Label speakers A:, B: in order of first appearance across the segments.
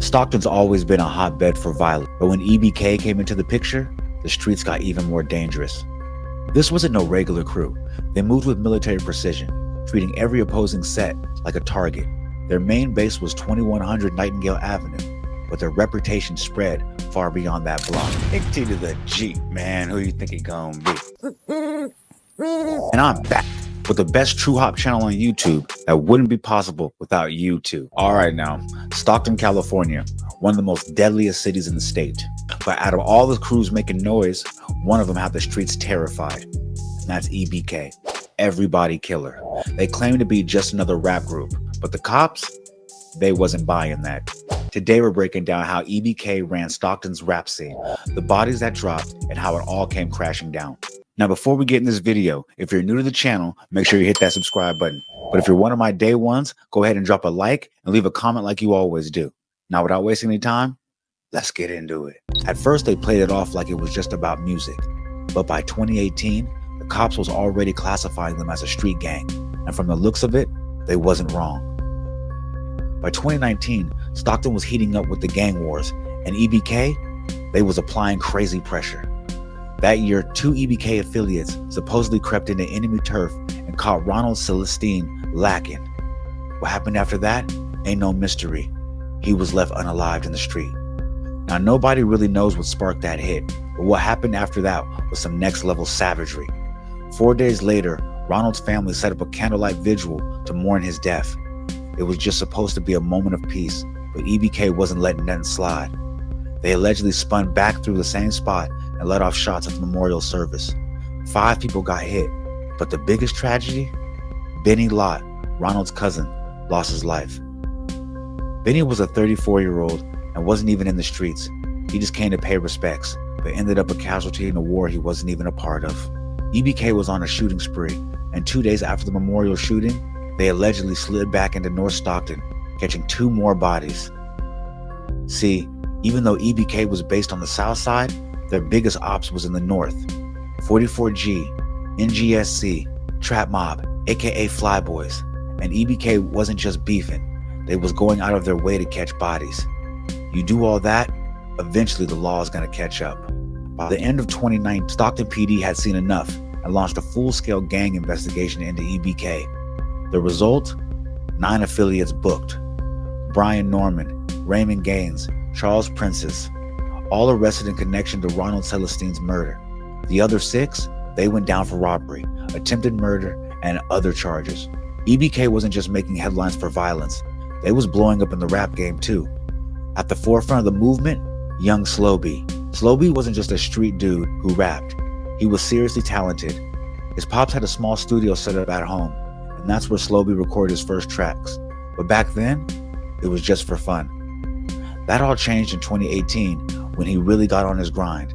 A: Stockton's always been a hotbed for violence, but when EBK came into the picture, the streets got even more dangerous. This wasn't no regular crew. They moved with military precision, treating every opposing set like a target. Their main base was 2100 Nightingale Avenue, but their reputation spread far beyond that block.
B: T to the G, man. Who you think it gonna be?
A: And I'm back with the best true hop channel on YouTube that wouldn't be possible without you two. All right now, Stockton, California, one of the most deadliest cities in the state. But out of all the crews making noise, one of them had the streets terrified, and that's EBK, Everybody Killer. They claim to be just another rap group, but the cops, they wasn't buying that. Today we're breaking down how EBK ran Stockton's rap scene, the bodies that dropped, and how it all came crashing down. Now, before we get in this video, if you're new to the channel, make sure you hit that subscribe button. But if you're one of my day ones, go ahead and drop a like and leave a comment like you always do. Now, without wasting any time, let's get into it. At first, they played it off like it was just about music. But by 2018, the cops was already classifying them as a street gang. And from the looks of it, they wasn't wrong. By 2019, Stockton was heating up with the gang wars, and EBK, they was applying crazy pressure. That year, 2 EBK affiliates supposedly crept into enemy turf and caught Ronald Celestine lacking. What happened after that ain't no mystery. He was left unalived in the street. Now, nobody really knows what sparked that hit, but what happened after that was some next level savagery. 4 days later, Ronald's family set up a candlelight vigil to mourn his death. It was just supposed to be a moment of peace, but EBK wasn't letting nothing slide. They allegedly spun back through the same spot and let off shots at the memorial service. 5 people got hit, but the biggest tragedy? Benny Lott, Ronald's cousin, lost his life. Benny was a 34-year-old and wasn't even in the streets. He just came to pay respects, but ended up a casualty in a war he wasn't even a part of. EBK was on a shooting spree, and 2 days after the memorial shooting, they allegedly slid back into North Stockton, catching 2 more bodies. See, even though EBK was based on the south side, their biggest ops was in the north. 44G, NGSC, Trap Mob, aka Flyboys. And EBK wasn't just beefing, they was going out of their way to catch bodies. You do all that, eventually the law is gonna catch up. By the end of 2019, Stockton PD had seen enough and launched a full-scale gang investigation into EBK. The result? 9 affiliates booked. Brian Norman, Raymond Gaines, Charles Princess, all arrested in connection to Ronald Celestine's murder. The other 6, they went down for robbery, attempted murder, and other charges. EBK wasn't just making headlines for violence, they was blowing up in the rap game too. At the forefront of the movement, Young Slo-be. Slo-be wasn't just a street dude who rapped, he was seriously talented. His pops had a small studio set up at home, and that's where Slo-be recorded his first tracks. But back then, it was just for fun. That all changed in 2018 when he really got on his grind.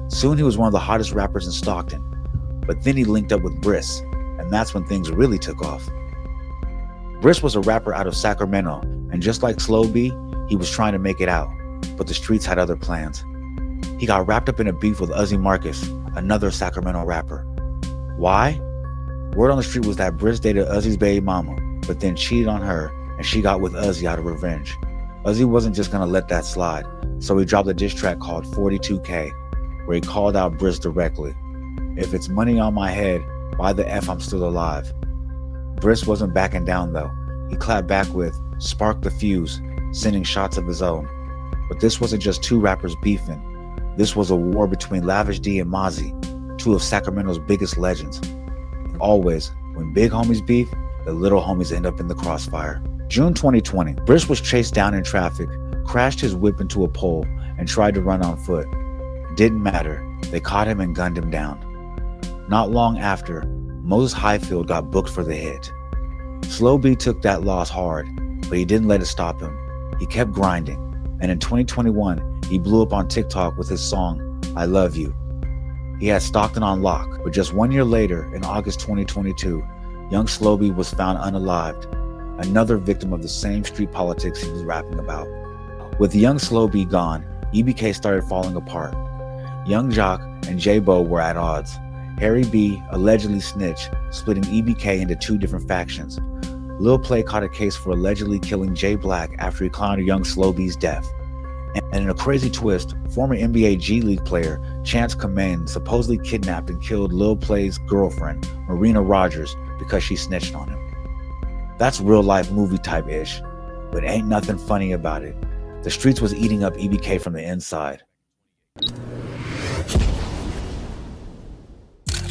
A: Soon he was one of the hottest rappers in Stockton, but then he linked up with Bris, and that's when things really took off. Bris was a rapper out of Sacramento, and just like Slo-be, he was trying to make it out, but the streets had other plans. He got wrapped up in a beef with Uzi Marcus, another Sacramento rapper. Why? Word on the street was that Bris dated Uzi's baby mama, but then cheated on her, and she got with Uzi out of revenge. Uzi wasn't just gonna let that slide, so he dropped a diss track called 42K, where he called out Bris directly. If it's money on my head, why the F I'm still alive? Bris wasn't backing down though. He clapped back with Spark the Fuse, sending shots of his own. But this wasn't just 2 rappers beefing. This was a war between Lavish D and Mozzie, 2 of Sacramento's biggest legends. And always, when big homies beef, the little homies end up in the crossfire. June 2020, Bris was chased down in traffic, crashed his whip into a pole, and tried to run on foot. Didn't matter, they caught him and gunned him down. Not long after, Moses Highfield got booked for the hit. Slo-be took that loss hard, but he didn't let it stop him. He kept grinding, and in 2021, he blew up on TikTok with his song, I Love You. He had Stockton on lock, but just 1 year later, in August 2022, Young Slo was found unalived, another victim of the same street politics he was rapping about. With Young Slo gone, EBK started falling apart. Young Jock and J-Bo were at odds. Harry B allegedly snitched, splitting EBK into 2 different factions. Lil Play caught a case for allegedly killing Jay Black after he clowned Young Slo-be's death. And in a crazy twist, former NBA G League player Chance Kaman supposedly kidnapped and killed Lil Play's girlfriend, Marina Rogers, because she snitched on him. That's real life movie type ish, but ain't nothing funny about it. The streets was eating up EBK from the inside.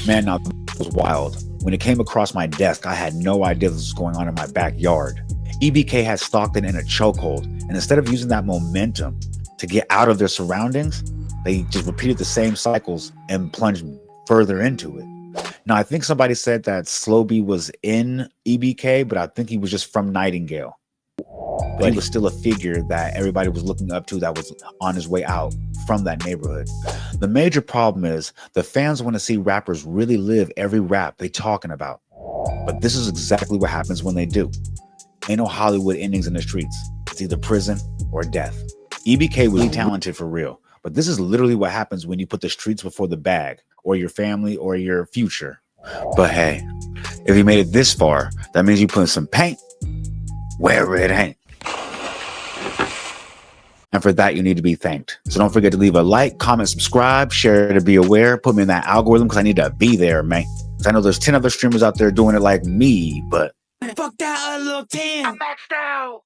A: Man, now it was wild. When it came across my desk, I had no idea this was going on in my backyard. EBK had Stockton in a chokehold, and instead of using that momentum to get out of their surroundings, they just repeated the same cycles and plunged further into it. Now, I think somebody said that slo-be was in EBK, but I think he was just from Nightingale. But he was still a figure that everybody was looking up to that was on his way out from that neighborhood. The major problem is the fans want to see rappers really live every rap they talking about. But this is exactly what happens when they do. Ain't no Hollywood endings in the streets. It's either prison or death. EBK was talented for real, but this is literally what happens when you put the streets before the bag, or your family, or your future.
B: But hey, if you made it this far, that means you put some paint where it ain't.
A: And for that, you need to be thanked. So don't forget to leave a like, comment, subscribe, share to be aware, put me in that algorithm because I need to be there, man. Because I know there's 10 other streamers out there doing it like me, but
B: Fuck that little 10. I'm maxed out.